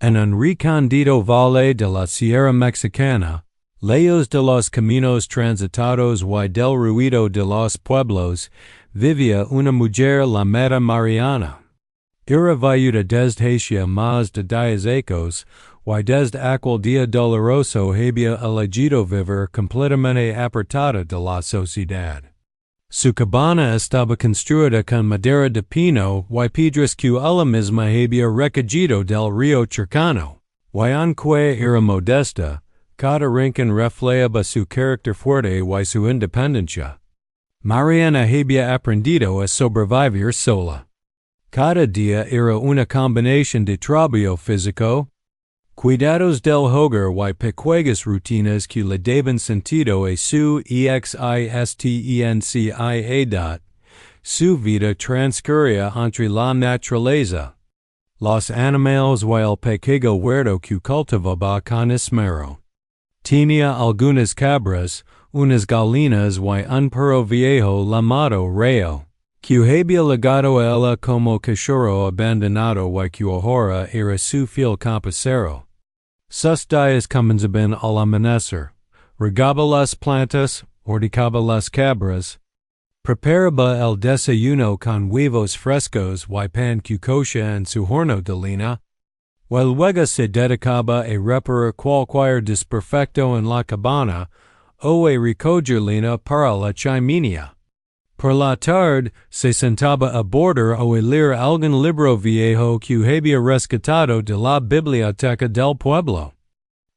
En un recóndito valle de la Sierra Mexicana, lejos de los caminos transitados y del ruido de los pueblos, vivía una mujer llamada Mariana. Era viuda desde hacía más de 10 años, y desde aquel día doloroso había elegido vivir completamente apartada de la sociedad. Su cabana estaba construida con madera de pino y piedras que ella misma había recogido del río cercano, y aunque era modesta, cada rincón reflejaba su carácter fuerte y su independencia. Mariana había aprendido a sobrevivir sola. Cada día era una combinación de trabajo físico, cuidados del hogar y pequeñas rutinas que le daban sentido a su existencia. Su vida transcurría entre la naturaleza, los animales y el pequeño huerto que cultivaba con esmero. Tenía algunas cabras, unas gallinas y un perro viejo llamado Rayo, que había legado a ella como cachorro abandonado y que ahora era su fiel compañero. Sus días comenzaban al amanecer. Regaba las plantas, horticaba las cabras, preparaba el desayuno con huevos frescos y pan que cocía en su horno de leña, y luego se dedicaba a reparar cualquier desperfecto en la cabana o a recoger leña para la chimenea. Por la tarde, se sentaba a bordar o a leer algún libro viejo que había rescatado de la biblioteca del pueblo.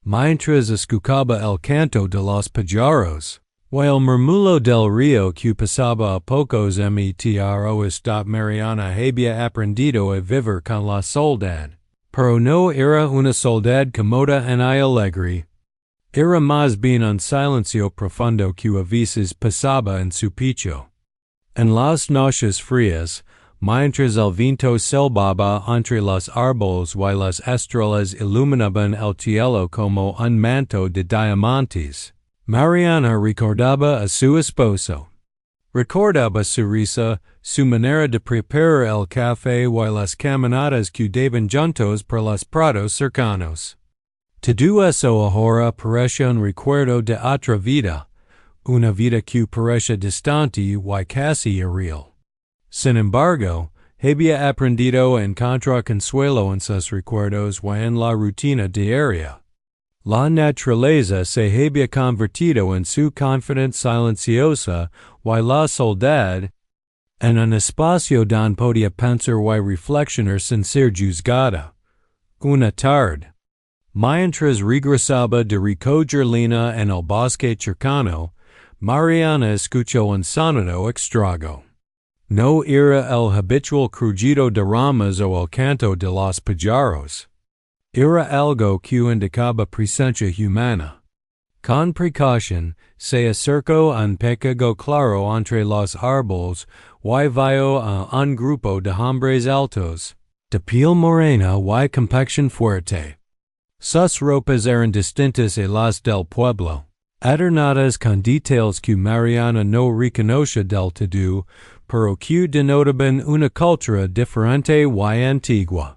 Mientras escuchaba el canto de los pájaros, y el murmullo del río que pasaba a pocos metros, Mariana había aprendido a vivir con la soledad. Pero no era una soledad cómoda ni alegre. Era más bien un silencio profundo que a veces pasaba en su pecho. En las noches frías, mientras el viento silbaba entre los árboles y las estrellas iluminaban el cielo como un manto de diamantes, Mariana recordaba a su esposo. Recordaba su risa, su manera de preparar el café y las caminatas que daban juntos por los prados cercanos. Todo eso ahora parece un recuerdo de otra vida, una vida que parece distante y casi irreal. Sin embargo, había aprendido a encontrar consuelo en sus recuerdos y en la rutina diaria. La naturaleza se había convertido en su confidente silenciosa y la soledad en un espacio donde podía pensar y reflexionar sin ser juzgada. Una tarde, mientras regresaba de recoger leña en el bosque cercano, Mariana escuchó un sonido extraño. No era el habitual crujido de ramas o el canto de los pájaros. Era algo que indicaba presencia humana. Con precaución, se acercó un pequeño claro entre los árboles y vio a un grupo de hombres altos, de piel morena y complexión fuerte. Sus ropas eran distintas a las del pueblo, adornadas con detalles que Mariana no reconoce del todo, pero que denotaban una cultura diferente y antigua.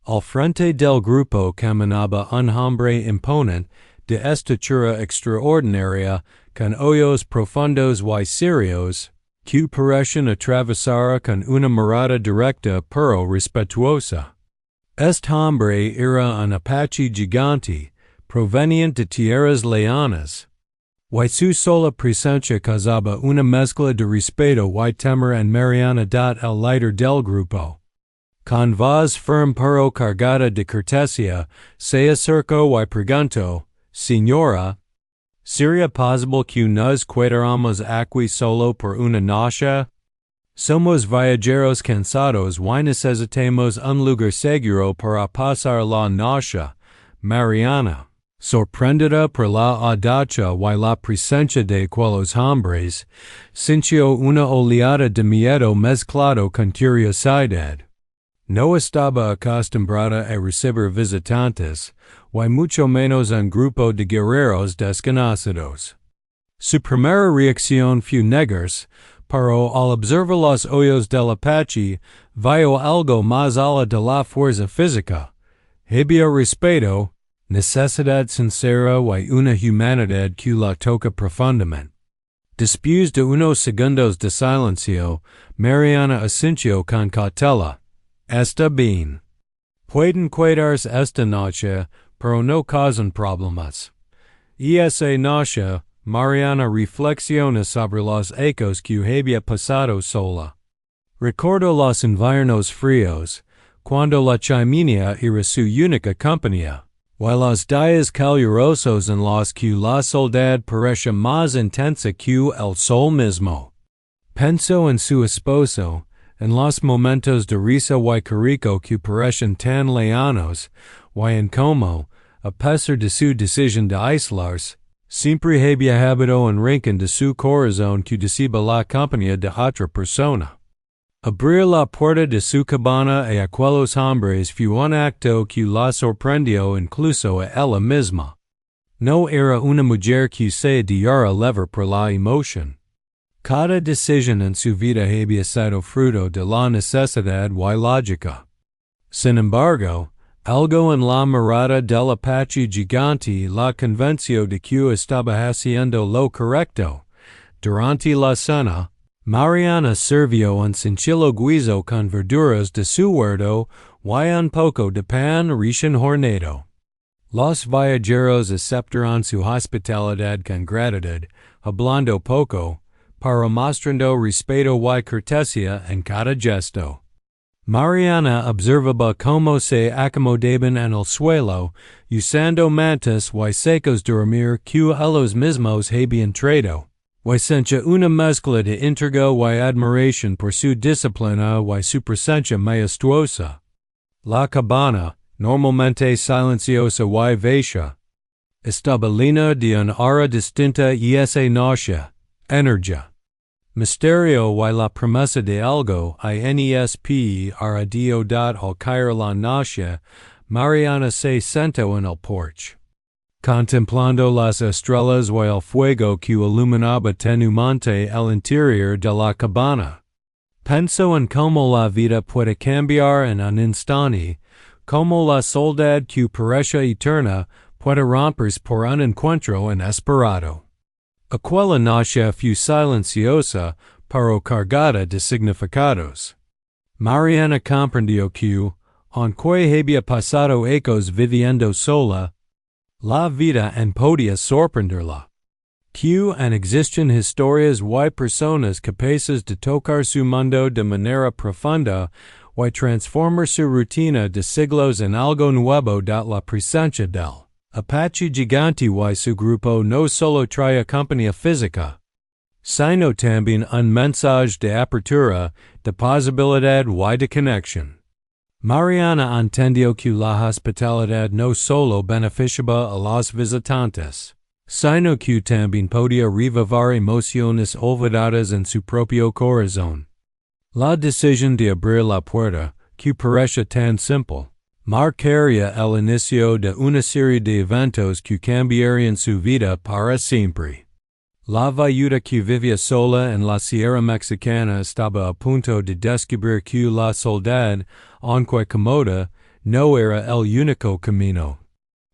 Al frente del grupo caminaba un hombre imponente, de estatura extraordinaria, con ojos profundos y serios, que parecían atravesar con una mirada directa pero respetuosa. Este hombre era un apache gigante, proveniente de tierras lejanas, y su sola presencia causaba una mezcla de respeto y temor en Mariana. El líder del grupo, con voz firme pero cargada de cortesía, se acercó y preguntó: Señora, ¿sería posible que nos quedáramos aquí solo por una noche? Somos viajeros cansados y necesitamos un lugar seguro para pasar la noche. Mariana, sorprendida por la audacia y la presencia de aquellos hombres, sintió una oleada de miedo mezclado con curiosidad. No estaba acostumbrada a recibir visitantes, y mucho menos un grupo de guerreros desconocidos. Su primera reacción fue negarse, pero al observar los ojos del apache, vio algo más allá de la fuerza física. Había respeto, necesidad sincera y una humanidad que la toca profundamente. Después de unos segundos de silencio, Mariana asintió con cautela. Está bien. Pueden quedarse esta noche, pero no causan problemas. Y esa noche, Mariana reflexiona sobre los ecos que había pasado sola. Recuerdo los inviernos fríos, cuando la chimenea era su única compañía, y los días calurosos en los que la soledad parecía más intensa que el sol mismo. Pensó en su esposo, en los momentos de risa y carico que parecían tan lejanos, y en cómo, a pesar de su decisión de aislarse, siempre había habitado en rincón de su corazón que decía la compañía de otra persona. Abrir la puerta de su cabana a aquellos hombres fue un acto que la sorprendió incluso a ella misma. No era una mujer que se dejara levar por la emoción. Cada decisión en su vida había sido fruto de la necesidad y lógica. Sin embargo, algo en la mirada del apache gigante la convenció de que estaba haciendo lo correcto. Durante la cena, Mariana sirvió un sencillo guiso con verduras de su huerto y un poco de pan recién horneado. Los viajeros aceptaron su hospitalidad con gratitud, hablando poco, pero mostrando respeto y cortesía en cada gesto. Mariana observaba cómo se acomodaban en el suelo, usando mantas y sacos de dormir que ellos mismos habían traído. Y sentía una mezcla de intriga y admiración por su disciplina y su presencia majestuosa. La cabana, normalmente silenciosa y vacía, estaba llena de una aura distinta y esa noche, energía, misterio y la promesa de algo inesperado al caer la noche. Mariana se sentó en el porche, contemplando las estrellas y el fuego que iluminaba tenuemente el interior de la cabana. Pensó en cómo la vida puede cambiar en un instante, cómo la soledad que parece eterna puede romperse por un encuentro inesperado. Aquella noche fue silenciosa, pero cargada de significados. Mariana comprendió que, aunque había pasado ecos viviendo sola, la vida en podía sorprenderla. Que existen historias y personas capaces de tocar su mundo de manera profunda y transformar su rutina de siglos en algo nuevo. La presencia del apache gigante y su grupo no solo traía compañía física, sino también un mensaje de apertura, de posibilidad y de conexión. Mariana entendió que la hospitalidad no solo beneficiaba a los visitantes, sino que también podía revivir emociones olvidadas en su propio corazón. La decisión de abrir la puerta, que parece tan simple, marcaría el inicio de una serie de eventos que cambiarían su vida para siempre. La viuda que vivía sola en la Sierra Mexicana estaba a punto de descubrir que la soledad, aunque cómoda, no era el único camino,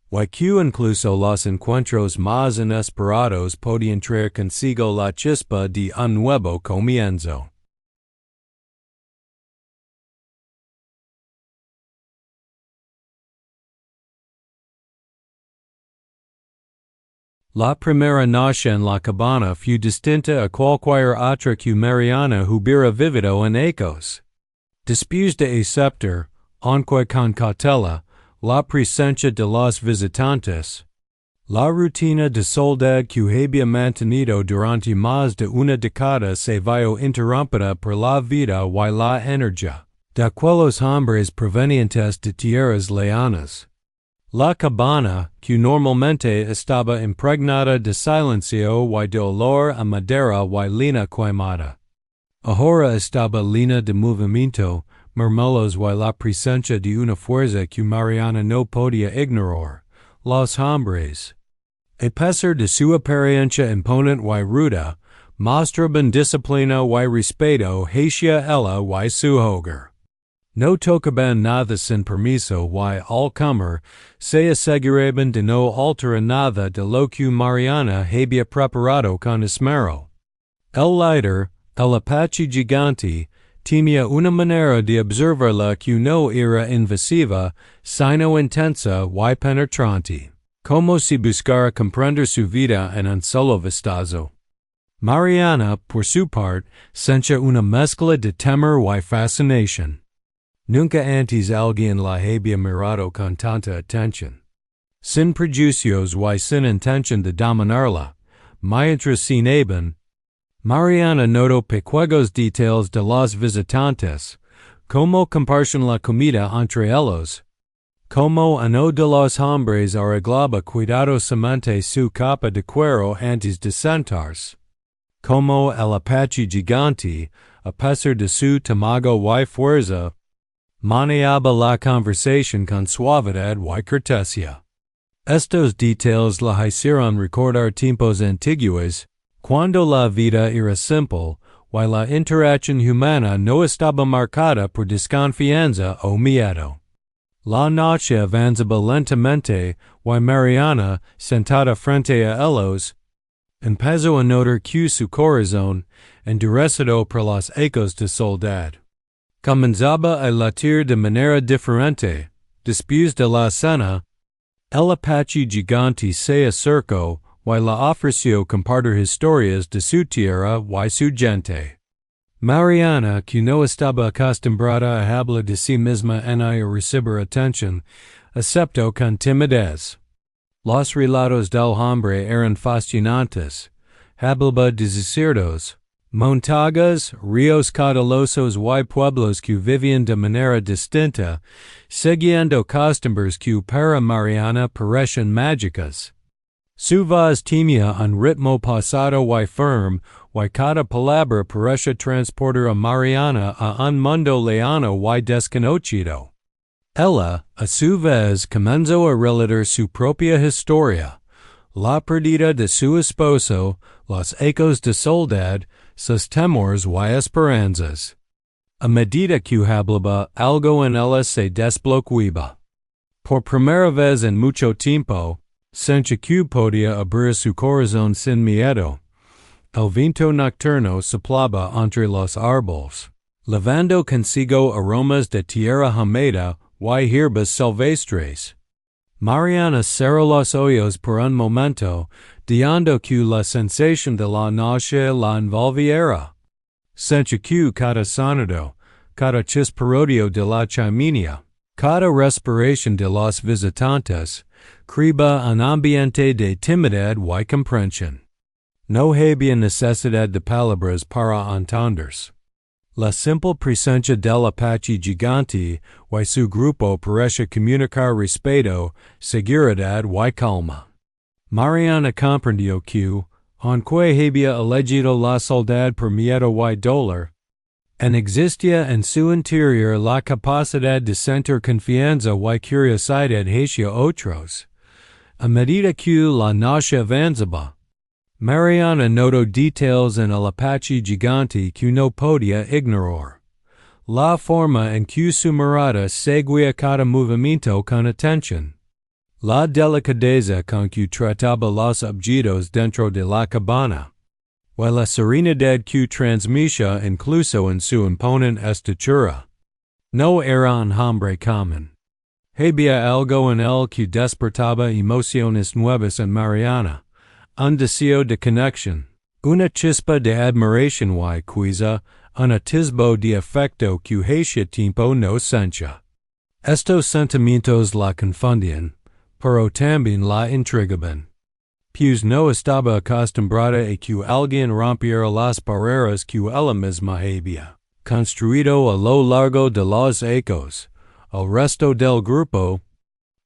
y que incluso los encuentros más inesperados podían traer consigo la chispa de un nuevo comienzo. La primera noche en la cabana fue distinta a cualquier otra que Mariana hubiera vivido en ecos. Después de aceptar, aunque con cautela, la presencia de los visitantes, la rutina de soledad que había mantenido durante más de una década se vio interrumpida por la vida y la energía de aquellos hombres provenientes de tierras lejanas. La cabana, que normalmente estaba impregnada de silencio y de olor a madera y leña quemada, ahora estaba llena de movimiento, murmullos y la presencia de una fuerza que Mariana no podía ignorar. Los hombres, a pesar de su apariencia imponente y ruda, mostraban disciplina y respeto hacia ella y su hogar. No tocaban nada sin permiso y al comer, se aseguraban de no alterar nada de lo que Mariana había preparado con esmero. El líder, el apache gigante, tenía una manera de observarla que no era invasiva, sino intensa y penetrante, como si buscara comprender su vida en un solo vistazo. Mariana, por su parte, sentía una mezcla de temor y fascinación. Nunca antes alguien la había mirado con tanta atención. Sin prejuicios y sin intención de dominarla, mientras cenaban, Mariana notó pequeños detalles de los visitantes, como compartían la comida entre ellos, como uno de los hombres arreglaba cuidadosamente su capa de cuero antes de sentarse, como el apache gigante, a pesar de su tamaño y fuerza, manejaba la conversación con suavidad y cortesía. Estos detalles la hicieron recordar tiempos antiguos, cuando la vida era simple, y la interacción humana no estaba marcada por desconfianza o miedo. La noche avanzaba lentamente, y Mariana, sentada frente a ellos, empezó a notar que su corazón, endurecido por los ecos de soledad, comenzaba a latir de manera diferente. Después de la cena, el apache gigante se acercó y la ofreció compartir historias de su tierra y su gente. Mariana, que no estaba acostumbrada a hablar de sí misma ni a recibir atención, aceptó con timidez. Los relatos del hombre eran fascinantes. Hablaba de desiertos, montañas, ríos caudalosos y pueblos que vivían de manera distinta, siguiendo costumbres que para Mariana parecían mágicas. Su voz tenía un ritmo pausado y firme, y cada palabra parecía transportar a Mariana a un mundo lejano y desconocido. Ella, a su vez, comenzó a relatar su propia historia, la pérdida de su esposo, los ecos de soledad, sus temores y esperanzas. A medida que hablaba, algo en ella se desbloqueaba. Por primera vez en mucho tiempo, sentía que podía abrir su corazón sin miedo. El viento nocturno soplaba entre los árboles, llevando consigo aromas de tierra húmeda y hierbas silvestres. Mariana cerró los ojos por un momento, dejando que la sensación de la noche la envolviera. Sentía que cada sonido, cada chisporroteo de la chimenea, cada respiración de los visitantes, creaba un ambiente de timidez y comprensión. No había necesidad de palabras para entenderse. La simple presencia del apache gigante y su grupo parecía comunicar respeto, seguridad y calma. Mariana comprendió que, aunque había elegido la soledad por miedo y dolor, existía en su interior la capacidad de sentir confianza y curiosidad hacia otros. A medida que la noche avanzaba, Mariana notó detalles en el apache gigante que no podía ignorar. La forma en que su mirada seguía cada movimiento con atención. La delicadeza con que trataba los objetos dentro de la cabana. Y la serenidad que transmitía incluso en su imponente estatura. No era un hombre común. Había algo en él que despertaba emociones nuevas en Mariana. Un deseo de conexión, una chispa de admiración y quizá un atisbo de afecto que hacía tiempo no sentía. Estos sentimientos la confundían, pero también la intrigaban. Pues no estaba acostumbrada a que alguien rompiera las barreras que ella misma había construido a lo largo de los ecos. El resto del grupo,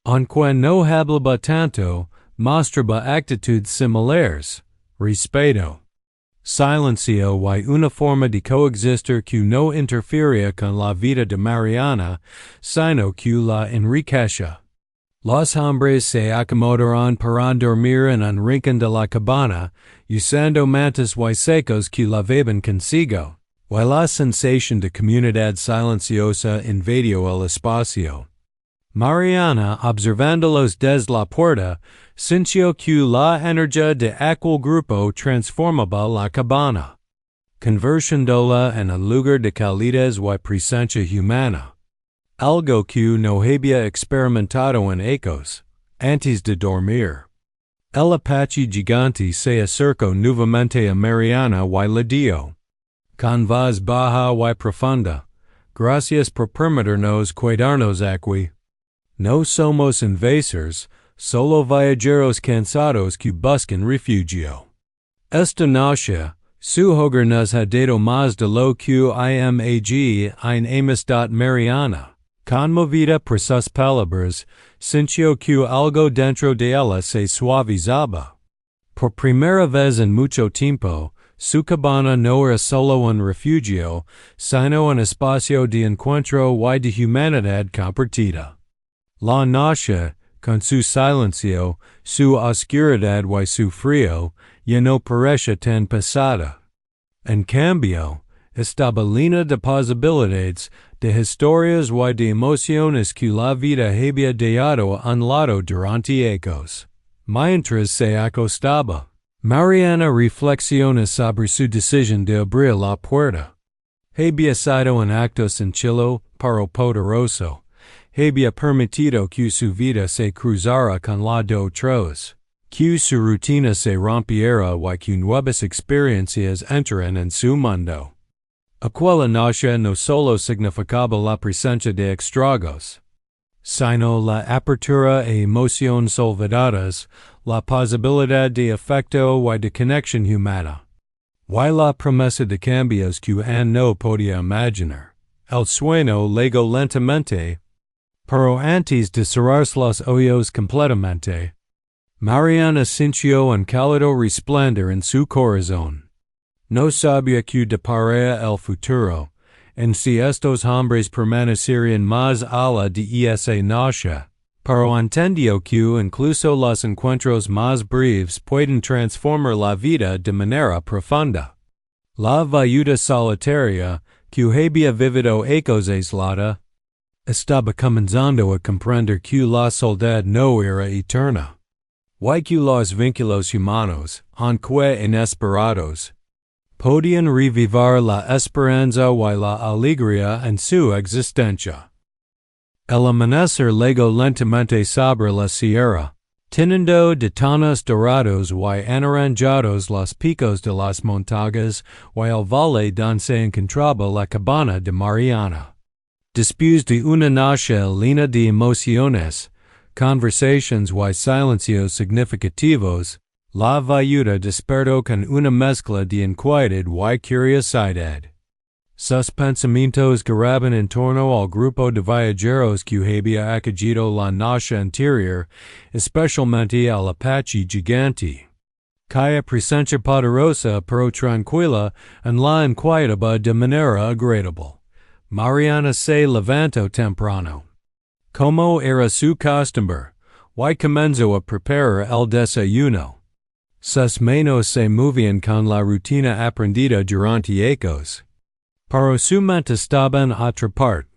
aunque no hablaba tanto, mostraba actitudes similares, respeto, silencio y una forma de coexistir que no interfería con la vida de Mariana, sino que la enriquecía. Los hombres se acomodaron para dormir en un rincón de la cabana, usando mantas y secos que llevaban consigo. y la sensación de comunidad silenciosa invadió el espacio. Mariana, observándolos desde la puerta, sintió que la energía de aquel grupo transformaba la cabana, convirtiéndola en un lugar de calidez y presencia humana. Algo que no había experimentado en ecos, antes de dormir. El apache gigante se acercó nuevamente a Mariana y le dijo, con voz baja y profunda, gracias por permitirnos quedarnos aquí. No somos invasores, solo viajeros cansados que buscan refugio. Esta noche, su hogar nos ha dado más de lo que imag en amistad Mariana. Conmovida por sus palabras, sintió que algo dentro de ella se suavizaba. Por primera vez en mucho tiempo, su cabana no era solo un refugio, sino un espacio de encuentro y de humanidad compartida. La noche, con su silencio, su oscuridad y su frío, ya no parece tan pesada. En cambio, estaba llena de posibilidades, de historias y de emociones que la vida había dejado a un lado durante ecos. Mientras se acostaba, Mariana reflexiona sobre su decisión de abrir la puerta. Había sido un acto sencillo, pero poderoso. Había permitido que su vida se cruzara con la de otros, que su rutina se rompiera y que nuevas experiencias entraran en su mundo. Aquella noche no solo significaba la presencia de extragos, sino la apertura a emociones olvidadas, la posibilidad de afecto y de conexión humana, y la promesa de cambios que no podía imaginar. El sueño llegó lentamente, pero antes de cerrarse los ojos completamente, Mariana sintió un cálido resplandor en su corazón. No sabía que depararía el futuro, en si estos hombres permanecerían más allá de esa noche, pero entendió que incluso los encuentros más breves pueden transformar la vida de manera profunda. La viuda solitaria, que había vivido ecos aislada, estaba comenzando a comprender que la soledad no era eterna, y que los vínculos humanos, aunque inesperados, podían revivir la esperanza y la alegría en su existencia. El amanecer llegó lentamente sobre la sierra, teniendo de tonos dorados y anaranjados los picos de las montañas y el valle donde se encontraba la cabana de Mariana. Después de una noche llena de emociones, conversaciones y silencios significativos, la viuda despertó con una mezcla de inquietud y curiosidad. Sus pensamientos giraban en torno al grupo de viajeros que había acogido la noche anterior, especialmente al apache gigante. Cuya presencia poderosa pero tranquila en la inquietaba de manera agradable. Mariana se levantó temprano. Como era su costumbre, y comenzó a preparar el desayuno. Sus manos se movían con la rutina aprendida durante ecos. Pero su mente estaba en otra parte.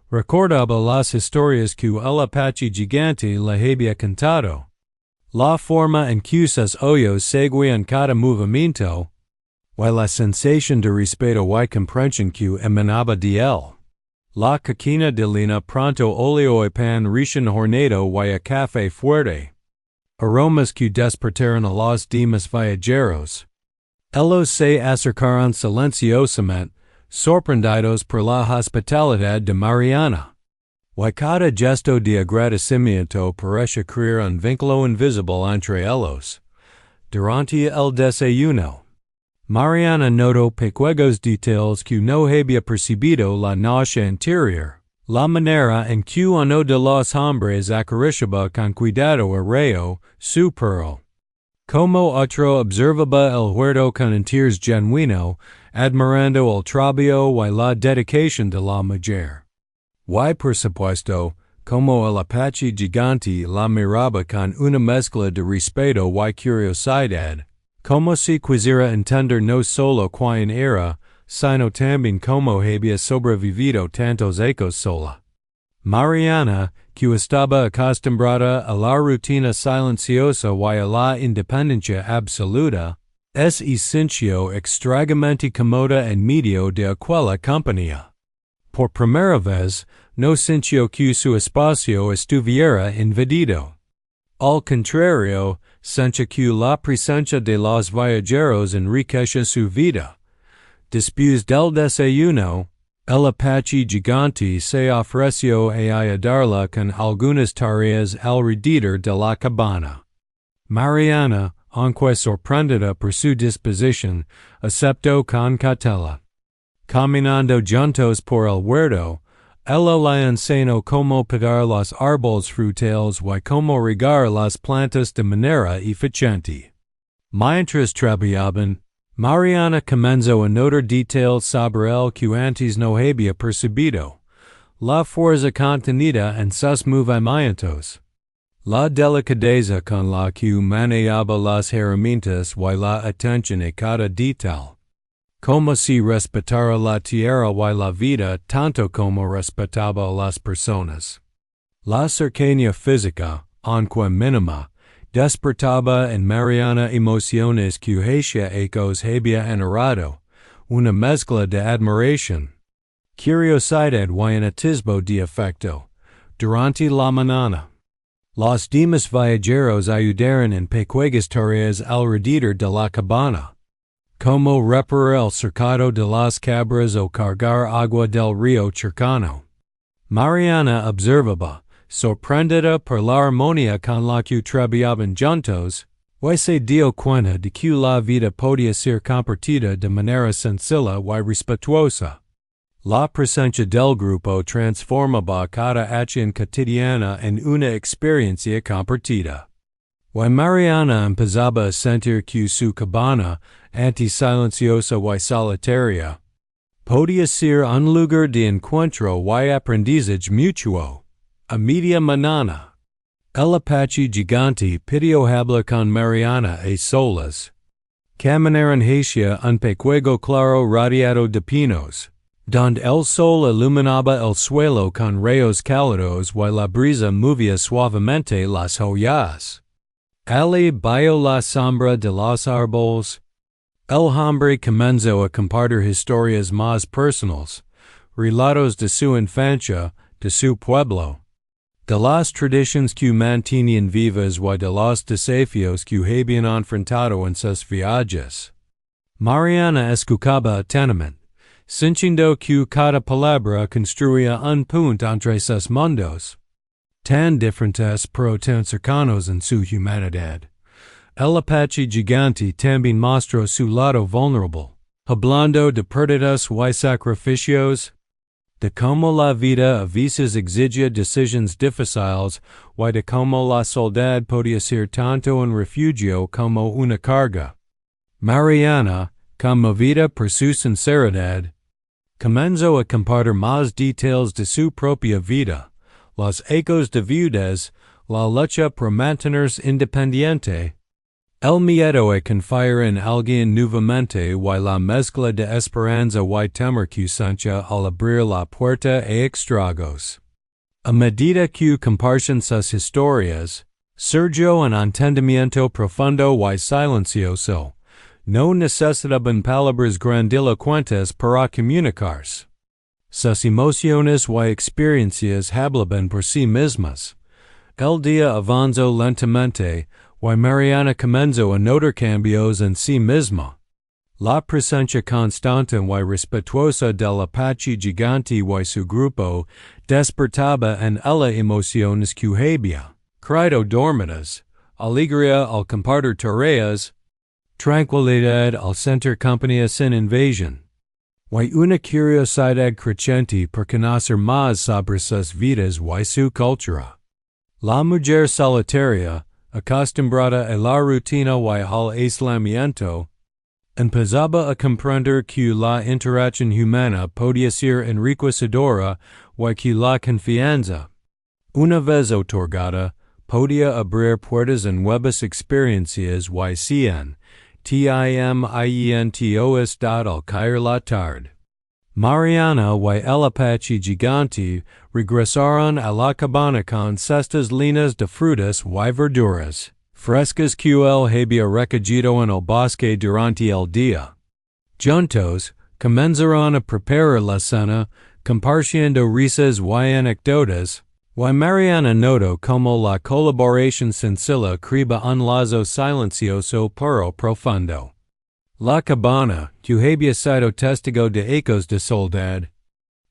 Recordaba las historias que el apache gigante le había contado. La forma en que sus ojos seguían cada movimiento, y la sensación de respeto y comprensión que emanaba de él. La cocina de lina pronto oleó y pan recién horneado y a café fuerte. Aromas que despertaron a los demás viajeros. Ellos se acercaron silenciosamente, sorprendidos por la hospitalidad de Mariana. Y cada gesto de agradecimiento parecía crear un vínculo invisible entre ellos. Durante el desayuno, Mariana notó pequeños detalles que no había percibido la noche anterior. La manera en que uno de los hombres acariciaba con cuidado a Rayo, su perro. Como otro observaba el huerto con interés genuino, admirando el trabajo y la dedicación de la mujer. Y por supuesto, como el apache gigante la miraba con una mezcla de respeto y curiosidad, como si quisiera entender no solo quién era, sino también como había sobrevivido tantos años sola. Mariana, que estaba acostumbrada a la rutina silenciosa y a la independencia absoluta, es esencia extremadamente cómoda en medio de aquella compañía. Por primera vez, no sintió que su espacio estuviera invadido. Al contrario, sentía que la presencia de los viajeros enriquecía su vida. Después del desayuno, el apache gigante se ofreció a ayudarla con algunas tareas alrededor de la cabana. Mariana, aunque sorprendida por su disposición, aceptó con cautela. Caminando juntos por el huerto, ella le enseñó cómo podar los árboles frutales y cómo regar las plantas de manera eficiente. Mientras trabajaban, Mariana comenzó a notar detalles sobre el que antes no había percibido, la fuerza contenida en sus movimientos, la delicadeza con la que manejaba las herramientas y la atención a cada detalle. Como si respetara la tierra y la vida tanto como respetaba a las personas. La cercanía física, aunque mínima, despertaba en Mariana emociones que hacía ecos había generado, una mezcla de admiración, curiosidad y un atisbo de afecto. Durante la mañana, los demás viajeros ayudaron en pequeñas tareas alrededor de la cabana, como reparar el cercado de las cabras o cargar agua del río cercano. Mariana observaba, sorprendida por la armonía con la que trabajaban juntos, y se dio cuenta de que la vida podía ser compartida de manera sencilla y respetuosa. La presencia del grupo transformaba cada acción cotidiana en una experiencia compartida. Y Mariana empezaba a sentir que su cabana, anti-silenciosa y solitaria, podía ser un lugar de encuentro y aprendizaje mutuo. A media mañana, el apache gigante pidió hablar con Mariana a solas. Caminaron hacia un pequeño claro rodeado de pinos, donde el sol iluminaba el suelo con rayos cálidos y la brisa movía suavemente las hojas. Ali vio la sombra de los árboles. El hombre comenzó a compartir historias más personales, relatos de su infancia, de su pueblo, de las tradiciones que mantenían vivas y de los desafíos que habían enfrentado en sus viajes. Mariana escuchaba atentamente, sintiendo que cada palabra construía un puente entre sus mundos, tan diferentes pero tan cercanos en su humanidad. El apache gigante también mostró su lado vulnerable, hablando de pérdidas y sacrificios, de cómo la vida a veces exigía decisiones difíciles y de cómo la soledad podía ser tanto un refugio como una carga. Mariana, conmovida por su sinceridad, comenzó a compartir más detalles de su propia vida, los ecos de viudez, la lucha por mantenerse independiente, el miedo a confiar en alguien nuevamente y la mezcla de esperanza y temor que sentía al abrir la puerta a extraños. A medida que compartían sus historias, surgió un entendimiento profundo y silencioso. No necesitaban palabras grandilocuentes para comunicarse. Sus emociones y experiencias hablaban por sí mismas. El día avanzó lentamente, y Mariana comenzó a notar cambios en sí misma. La presencia constante y respetuosa del apache gigante y su grupo despertaba en ella emociones que había creído dormidas, alegría al compartir tareas, tranquilidad al sentir compañía sin invasión, y una curiosidad creciente por conocer más sobre sus vidas y su cultura. La mujer solitaria, acostumbrada a la rutina y al aislamiento, empezaba a comprender que la interacción humana podía ser enriquecedora y que la confianza, una vez otorgada, podía abrir puertas a nuevas experiencias y sean, Timmientos al caer la tarde. Mariana y el apache gigante regresaron a la cabana con cestas llenas de frutas y verduras frescas que él había recogido en el bosque durante el día. Juntos, comenzaron a preparar la cena, compartiendo risas y anécdotas, y Mariana notó como la colaboración sencilla crea un lazo silencioso pero profundo. La cabana, que había sido testigo de ecos de soledad,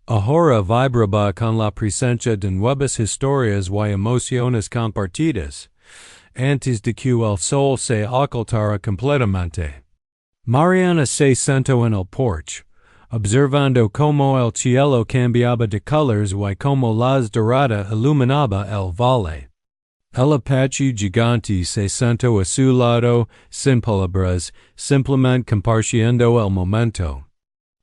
ahora vibraba con la presencia de nuevas historias y emociones compartidas, antes de que el sol se ocultara completamente. Mariana se sentó en el porche, observando cómo el cielo cambiaba de colores y cómo la dorada iluminaba el valle. El apache gigante se sentó a su lado, sin palabras, simplemente compartiendo el momento.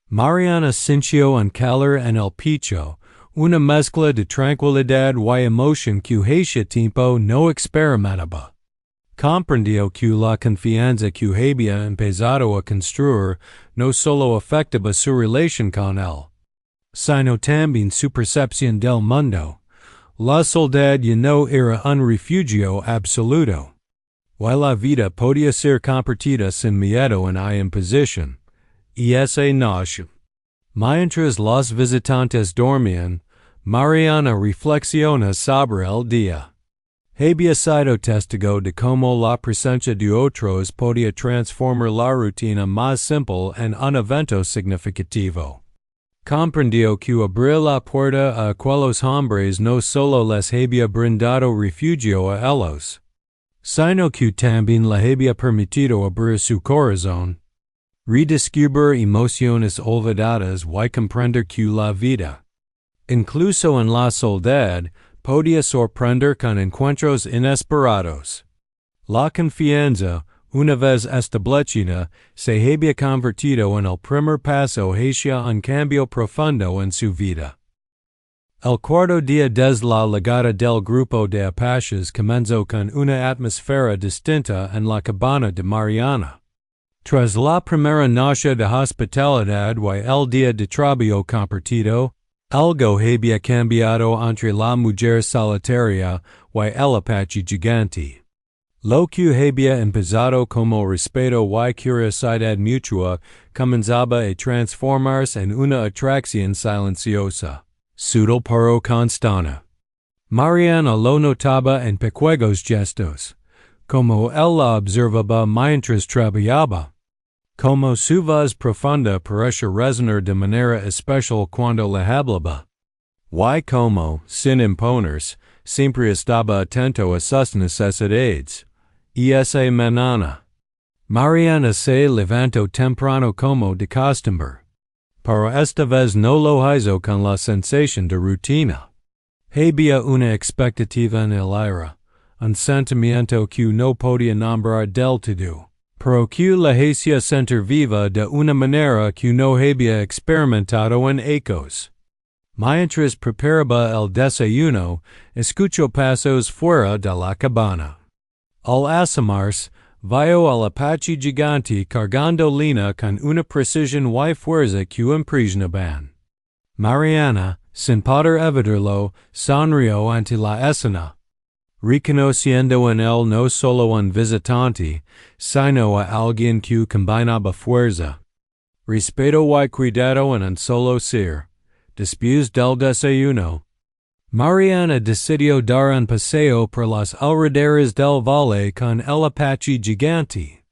Mariana sintió un calor en el pecho, una mezcla de tranquilidad y emoción que hacía tiempo no experimentaba. Comprendió que la confianza que había empezado a construir no solo afectaba su relación con él, sino también su percepción del mundo. La soledad ya no era un refugio absoluto, y la vida podía ser compartida sin miedo ni imposición. Y esa noche, mientras los visitantes dormían, Mariana reflexiona sobre el día. Había sido testigo de cómo la presencia de otros podía transformar la rutina más simple en un evento significativo. Comprendió que abrir la puerta a aquellos hombres no solo les había brindado refugio a ellos, sino que también le había permitido abrir su corazón, redescubrir emociones olvidadas y comprender que la vida, incluso en la soledad, podía sorprender con encuentros inesperados. La confianza, una vez establecida, se había convertido en el primer paso hacia un cambio profundo en su vida. El cuarto día desde la llegada del grupo de apaches comenzó con una atmósfera distinta en la cabana de Mariana. Tras la primera noche de hospitalidad y el día de trabajo compartido, algo había cambiado entre la mujer solitaria y el apache gigante. Lo que había empezado como respeto y curiosidad mutua comenzaba a transformarse en una atracción silenciosa, sutil pero constante. Mariana lo notaba en pequeños gestos, como él la observaba mientras trabajaba, como su voz profunda parecía resonar de manera especial cuando le hablaba, y como, sin imponerse, siempre estaba atento a sus necesidades. Y esa mañana, Mariana se levantó temprano como de costumbre, pero esta vez no lo hizo con la sensación de rutina. Había una expectativa en el aire, un sentimiento que no podía nombrar del todo, pero que la hacía sentir viva de una manera que no había experimentado en ecos. Mientras preparaba el desayuno, escuchó pasos fuera de la cabana. Al asomarse, vio al apache gigante cargando lina con una precisión y fuerza que impresionaban. Mariana, sin poder evitarlo, sonrió ante la escena, reconociendo en él no solo un visitante, sino a alguien que combinaba fuerza, respeto y cuidado en un solo ser. Después del desayuno, Mariana decidió dar un paseo por los alrededores del valle con el apache gigante.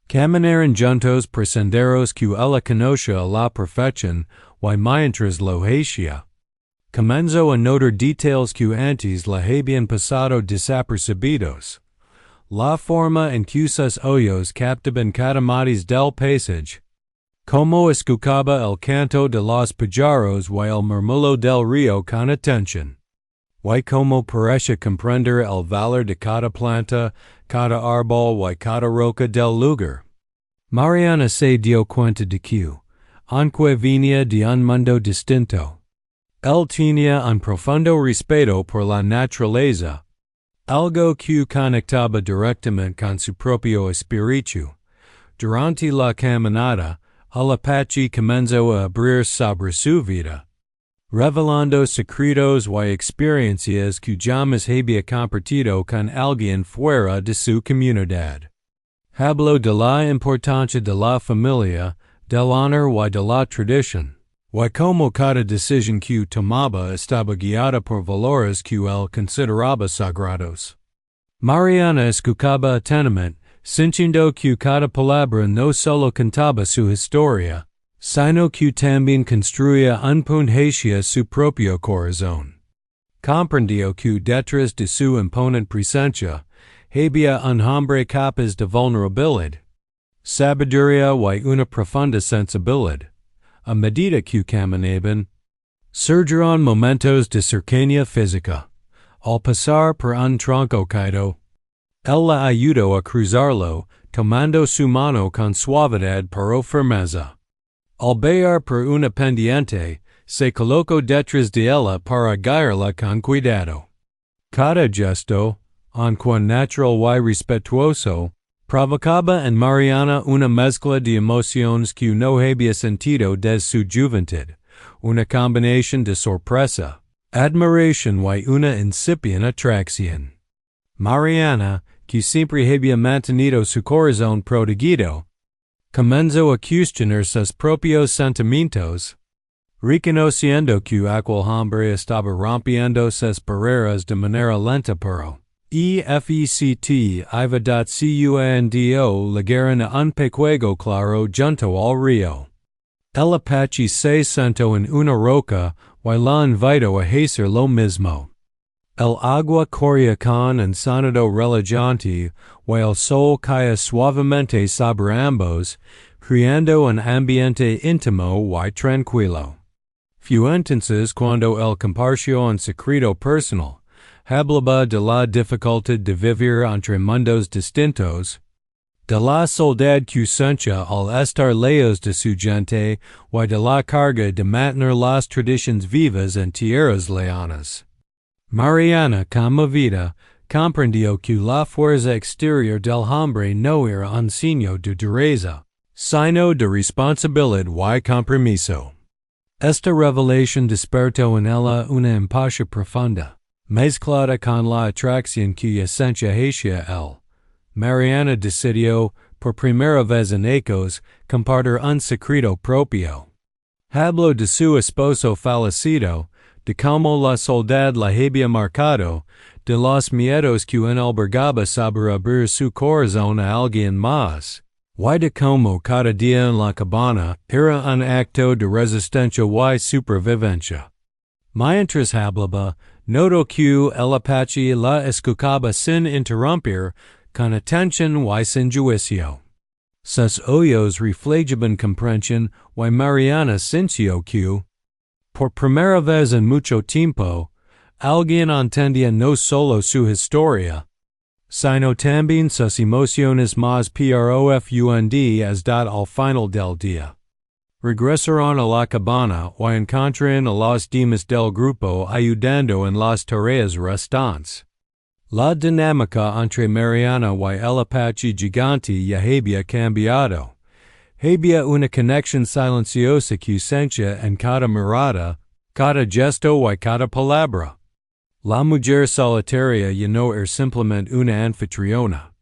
Caminaron juntos por senderos que ella conocía a la perfección y mientras lo hacía, comenzó a notar detalles que antes le habían pasado desapercibidos. La forma en que sus ojos captaban cada matiz del paisaje, cómo escuchaba el canto de los pájaros y el murmullo del río con atención, y cómo parecía comprender el valor de cada planta, cada árbol y cada roca del lugar. Mariana se dio cuenta de que, aunque venía de un mundo distinto, él tenía un profundo respeto por la naturaleza, algo que conectaba directamente con su propio espíritu, durante la caminata, el apache comenzó a abrir sobre su vida, revelando secretos y experiencias que jamás había compartido con alguien fuera de su comunidad. Habló de la importancia de la familia, del honor y de la tradición, y como cada decisión que tomaba estaba guiada por valores que él consideraba sagrados. Mariana escuchaba atentamente, sintiendo que cada palabra no solo contaba su historia, sino que también construía un puente hacia su propio corazón. Comprendió que detrás de su imponente presencia había un hombre capaz de vulnerabilidad, sabiduría y una profunda sensibilidad. A medida que caminaban, surgieron momentos de cercanía física. Al pasar por un tronco caído, él la ayudó a cruzarlo, tomando su mano con suavidad pero firmeza. Al bajar por una pendiente, se colocó detrás de ella para guiarla con cuidado. Cada gesto, aunque natural y respetuoso, provocaba en Mariana una mezcla de emociones que no había sentido desde su juventud, una combinación de sorpresa, admiración y una incipiente atracción. Mariana, que siempre había mantenido su corazón protegido, comenzó a cuestionar sus propios sentimientos, reconociendo que aquel hombre estaba rompiendo sus barreras de manera lenta pero efect iva.cuando llegaron a un pequeño claro junto al río. El apache se sentó en una roca y la invitó a hacer lo mismo. El agua corría con un sonido relajante y el sol caía suavemente sobre ambos, creando un ambiente íntimo y tranquilo. Fue entonces cuando él compartió un secreto personal. Hablaba de la dificultad de vivir entre mundos distintos, de la soledad que sentía al estar lejos de su gente y de la carga de mantener las tradiciones vivas en tierras lejanas. Mariana, como vida, comprendió que la fuerza exterior del hombre no era un signo de dureza, sino de responsabilidad y compromiso. Esta revelación despertó en ella una empatía profunda. Mezclada con la atracción que sentía hacia él, Mariana decidió, por primera vez en ecos, compartir un secreto propio. Habló de su esposo fallecido, de cómo la soledad la había marcado, de los miedos que él albergaba sobre abrir su corazón a alguien más, y de cómo cada día en la cabana era un acto de resistencia y supervivencia. Mientras hablaba, notó que el apache la escuchaba sin interrumpir, con atención y sin juicio. Sus ojos reflejaban comprensión y Mariana sintió que, por primera vez en mucho tiempo, alguien entendía no solo su historia, sino también sus emociones más profundas al final del día. Regresaron a la cabana y encontraron a los demás del grupo ayudando en las tareas restantes. La dinámica entre Mariana y el apache gigante ya había cambiado. Había una conexión silenciosa que sentía en cada mirada, cada gesto y cada palabra. La mujer solitaria ya no era simplemente una anfitriona.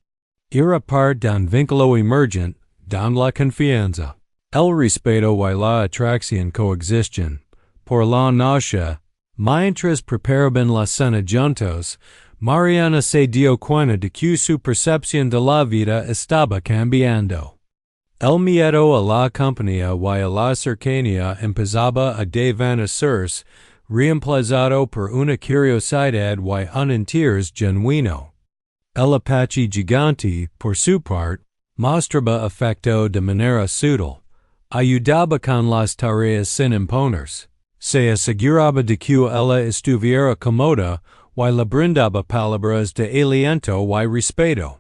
Era parte de un vínculo emergente, de la confianza. El respeto y la atracción coexisten. Por la noche, mientras preparaban la cena juntos, Mariana se dio cuenta de que su percepción de la vida estaba cambiando. El miedo a la compañía y a la cercanía empezaba a desvanecerse, reemplazado por una curiosidad y un interés genuino. El apache gigante, por su parte, mostraba afecto de manera sutil. Ayudaba con las tareas sin imponerse. Se aseguraba de que ella estuviera cómoda y le brindaba palabras de aliento y respeto.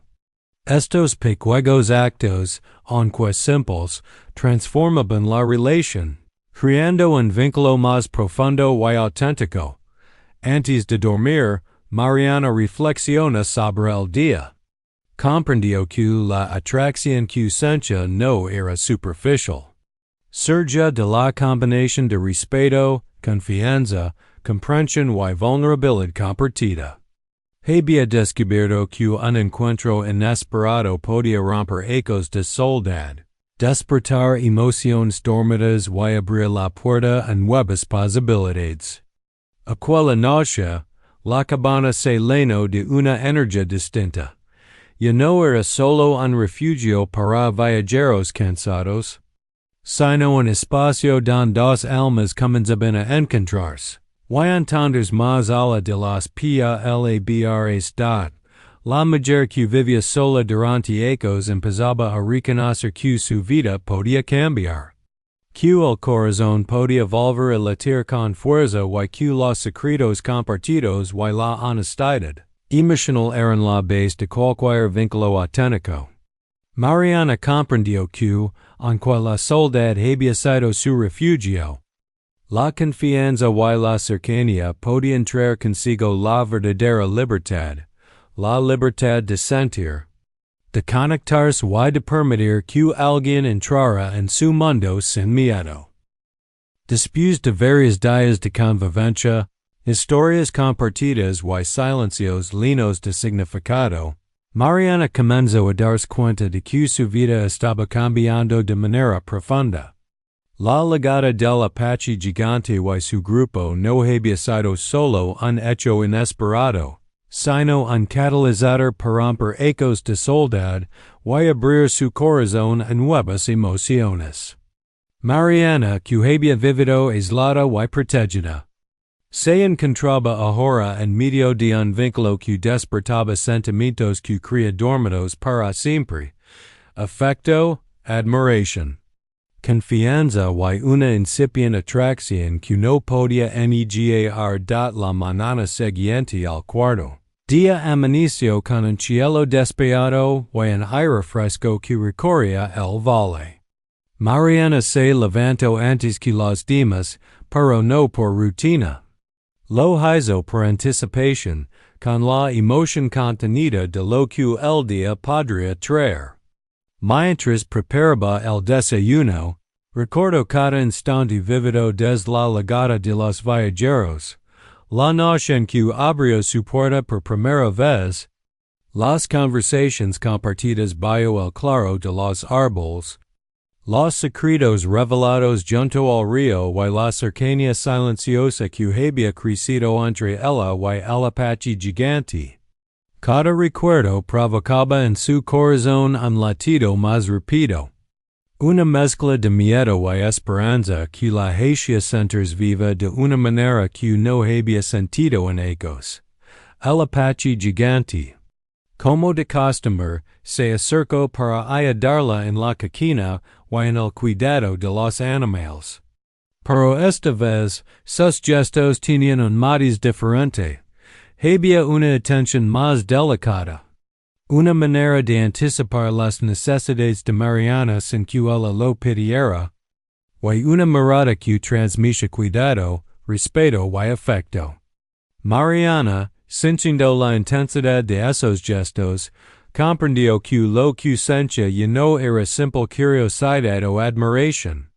Estos pequeños actos, aunque simples, transformaban la relación, creando un vínculo más profundo y auténtico. Antes de dormir, Mariana reflexiona sobre el día. Comprendió que la atracción que sentía no era superficial. Surge de la combinación de respeto, confianza, comprensión y vulnerabilidad compartida. Había descubierto que un encuentro inesperado podía romper ecos de soledad, despertar emociones dormidas y abrir la puerta a nuevas posibilidades. Aquella noche, la cabana se llenó de una energía distinta. Ya no era solo un refugio para viajeros cansados, sino un espacio donde dos almas comenzaban a encontrarse. Y entonces más allá de las palabras la mujer que vivía sola durante ecos empezaba a reconocer que su vida podía cambiar. Que el corazón podía volver a latir con fuerza y que los secretos compartidos y la honestidad emocional eran la base de cualquier vínculo auténtico. Mariana comprendió que, aunque la soledad había sido su refugio, la confianza y la cercanía podían traer consigo la verdadera libertad, la libertad de sentir, de conectarse y de permitir que alguien entrara en su mundo sin miedo. Después de varios días de convivencia, historias compartidas y silencios llenos de significado, Mariana comenzó a darse cuenta de que su vida estaba cambiando de manera profunda. La llegada del apache gigante y su grupo no había sido solo un hecho inesperado, sino un catalizador para romper ecos de soledad y abrir su corazón a nuevas emociones. Mariana, que había vivido aislada y protegida, se encontraba ahora en medio de un vínculo que despertaba sentimientos que crea dormidos para siempre: afecto, admiración, confianza y una incipiente atracción que no podía negar. La mañana siguiente al cuarto día amaneció con un cielo despejado y un aire fresco que recorría el valle. Mariana se levantó antes que los demás, pero no por rutina. Lo hizo por anticipación, con la emoción contenida de lo que el día podría traer. Mientras preparaba el desayuno, recordó cada instante vivido desde la llegada de los viajeros, la noche en que abrió su puerta por primera vez, las conversaciones compartidas bajo el claro de los árboles, los secretos revelados junto al río y la cercanía silenciosa que había crecido entre ella y el apache gigante. Cada recuerdo provocaba en su corazón un latido más rápido, una mezcla de miedo y esperanza que la hacía sentir viva de una manera que no había sentido en ecos. El apache gigante, como de costumbre, se acercó para ayudarla en la cocina y en el cuidado de los animales. Pero esta vez, sus gestos tenían un matiz diferente. Había una atención más delicada, una manera de anticipar las necesidades de Mariana sin que ella lo pidiera, y una mirada que transmitía cuidado, respeto y afecto. Mariana, sintiendo la intensidad de esos gestos, comprendió que lo que sentía ya no era simple curiosidad o admiración.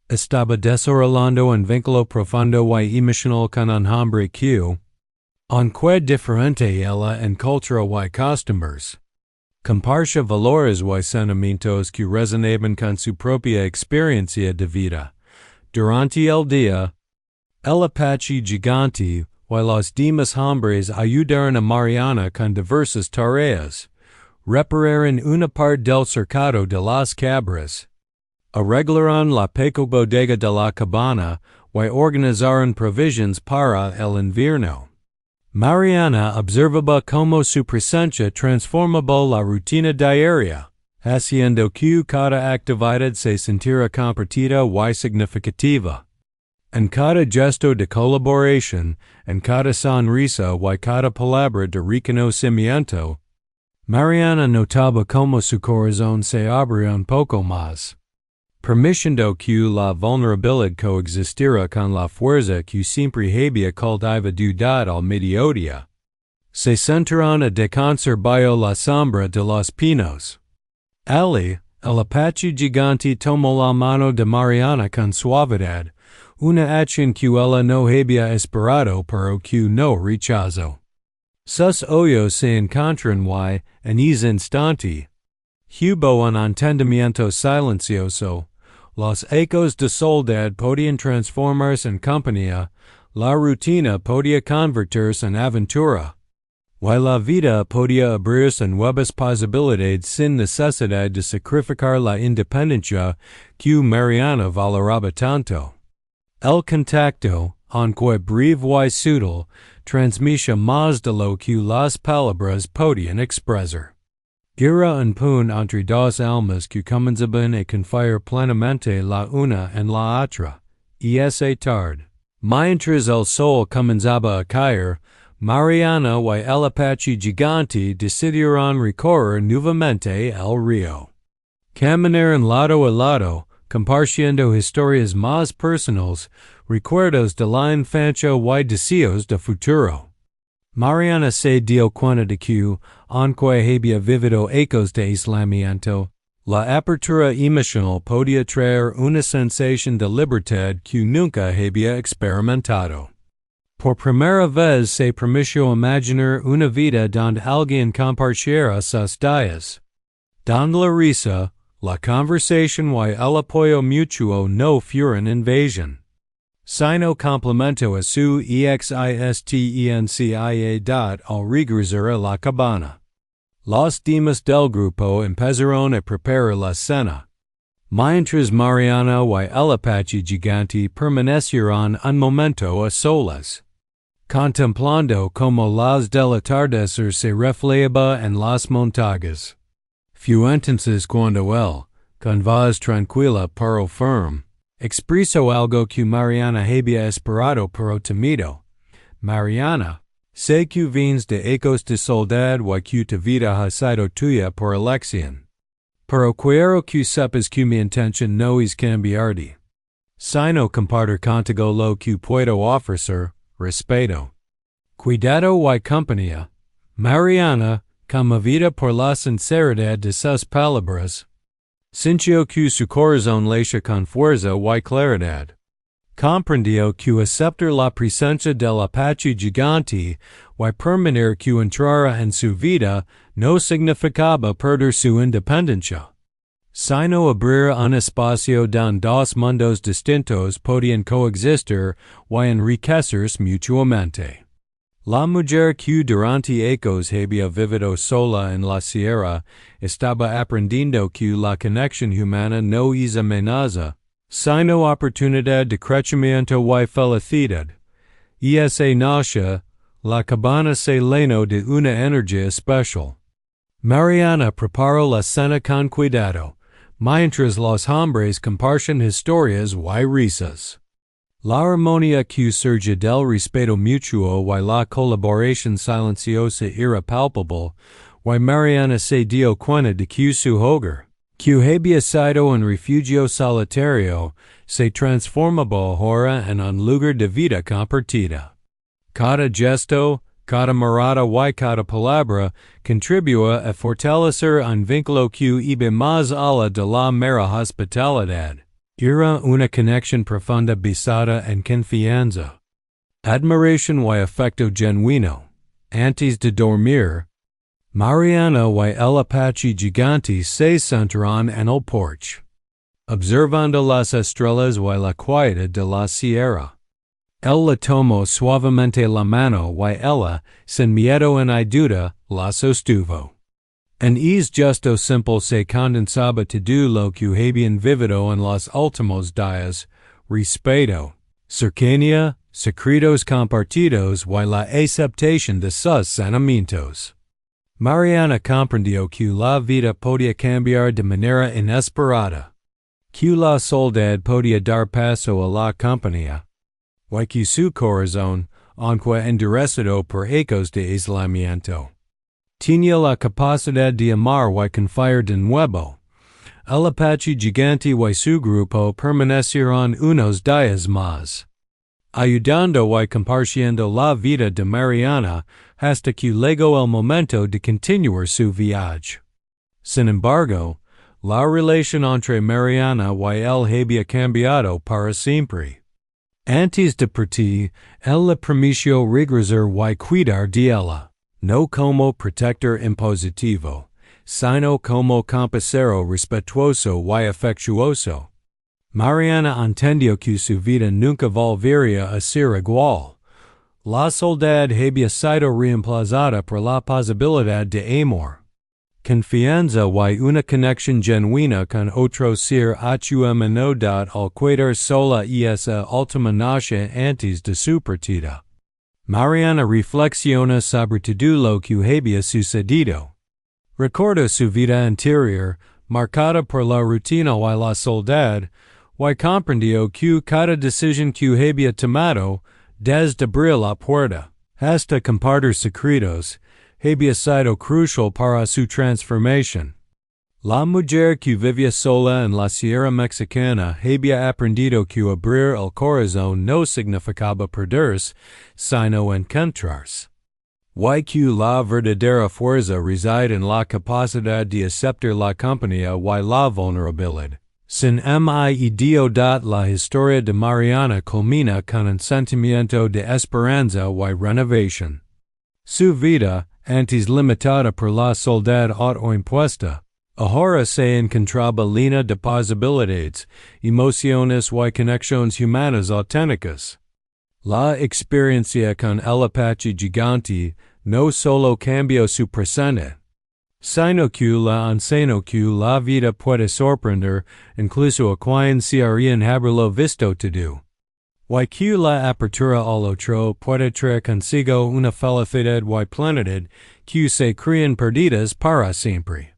Estaba desarrollando un vínculo profundo y emocional con un hombre que, aunque diferente ella en cultura y costumbres, compartía valores y sentimientos que resonaban con su propia experiencia de vida. Durante el día, el apache gigante y los demás hombres ayudaron a Mariana con diversas tareas: repararon una parte del cercado de las cabras, arreglaron la pequeña bodega de la cabana y organizaron provisiones para el invierno. Mariana observaba cómo su presencia transformaba la rutina diaria, haciendo que cada actividad se sintiera compartida y significativa. En cada gesto de colaboración, en cada sonrisa y cada palabra de reconocimiento, Mariana notaba cómo su corazón se abría un poco más, permitiendo que la vulnerabilidad coexistiera con la fuerza que siempre había cultivado al mediodía. se centraron a descansar bajo la sombra de los pinos. Allí, el apache gigante tomó la mano de Mariana con suavidad, una acción que ella no había esperado pero que no rechazó. Sus ojos se encontraron y, en ese instante, hubo un entendimiento silencioso. Los ecos de soledad podían transformarse en compañía, la rutina podía convertirse en aventura, y la vida podía abrirse en nuevas posibilidades sin necesidad de sacrificar la independencia que Mariana valoraba tanto. El contacto, aunque breve y sutil, transmitía más de lo que las palabras podían expresar. Era un puente entre dos almas que comenzaban a confiar plenamente la una en la otra, y esa tarde, mientras el sol comenzaba a caer, Mariana y el apache gigante decidieron recorrer nuevamente el río. Caminaron lado a lado, compartiendo historias más personales, recuerdos de la infancia y deseos de futuro. Mariana se dio cuenta de que, aunque había vivido ecos de aislamiento, la apertura emocional podía traer una sensación de libertad que nunca había experimentado. Por primera vez se permitió imaginar una vida donde alguien compartiera sus días, donde la risa, la conversación y el apoyo mutuo no fueran invasión, sino complemento a su existencia al regresar a la cabana. Los demás del grupo empezaron a preparar la cena, mientras Mariana y el apache gigante permanecieron un momento a solas, contemplando como las del atardecer se reflejaba en las montañas. Fue entonces cuando él, con voz tranquila pero firme, expresó algo que Mariana había esperado pero temido. Mariana, sé que vienes de ecos de soledad y que tu vida ha sido tuya por elección. Pero quiero que sepas que mi intención no es cambiarte, sino compartir contigo lo que puedo ofrecer, respeto, cuidado y compañía. Mariana, conmovida por la sinceridad de sus palabras, sintió que su corazón latía con fuerza y claridad. Comprendió que aceptar la presencia del apache gigante y permitir que entrara en su vida no significaba perder su independencia, sino abrir un espacio donde dos mundos distintos podían coexistir y enriquecerse mutuamente. La mujer que durante ecos había vivido sola en la sierra estaba aprendiendo que la conexión humana no es amenaza, sino oportunidad de crecimiento y felicidad. Y esa noche, la cabana se llenó de una energía especial. Mariana preparó la cena con cuidado, mientras los hombres compartían historias y risas. La armonía que surge del respeto mutuo y la colaboración silenciosa era palpable, y Mariana se dio cuenta de que su hogar, que había sido un refugio solitario, se transformaba ahora en un lugar de vida compartida. Cada gesto, cada mirada y cada palabra contribuía a fortalecer un vínculo que iba más allá de la mera hospitalidad. Era una conexión profunda basada en confianza, admiración y afecto genuino. Antes de dormir, Mariana y el apache gigante se sentaron en el porche, observando las estrellas y la quietud de la sierra. Él le tomó suavemente la mano y ella, sin miedo ni duda, la sostuvo. En es gesto simple se condensaba todo lo que habían vivido en los últimos días: respeto, cercanía, secretos compartidos y la aceptación de sus sentimientos. Mariana comprendió que la vida podía cambiar de manera inesperada, que la soledad podía dar paso a la compañía, y que su corazón, aunque endurecado por ecos de aislamiento, tenía la capacidad de amar y confiar de nuevo. El apache gigante y su grupo permanecieron unos días más, ayudando y compartiendo la vida de Mariana hasta que llegó el momento de continuar su viaje. Sin embargo, la relación entre Mariana y él había cambiado para siempre. Antes de partir, él le prometió regresar y cuidar de ella, no como protector impositivo, sino como compañero respetuoso y afectuoso. Mariana entendió que su vida nunca volvería a ser igual. La soledad había sido reemplazada por la posibilidad de amor, confianza y una conexión genuina con otro ser humanidad al quedarse sola y esa última noche antes de su partida. Mariana reflexiona sobre todo lo que había sucedido. Recuerda su vida anterior, marcada por la rutina y la soledad, y comprendió que cada decisión que había tomado, desde abrir la puerta hasta compartir secretos, había sido crucial para su transformación. La mujer que vivía sola en la Sierra Mexicana había aprendido que abrir el corazón no significaba perderse, sino encontrarse. Y que la verdadera fuerza reside en la capacidad de aceptar la compañía y la vulnerabilidad. Sin miedo, la historia de Mariana culmina con un sentimiento de esperanza y renovación. Su vida, antes limitada por la soledad autoimpuesta, ahora se encontraba llena de posibilidades, emociones y conexiones humanas auténticas. La experiencia con el apache gigante no solo cambió su presente, sino que la enseñó que la vida puede sorprender incluso a quien se harían haberlo visto todo. Y que la apertura al otro puede traer consigo una felicidad y plenitud que se creen perdidas para siempre.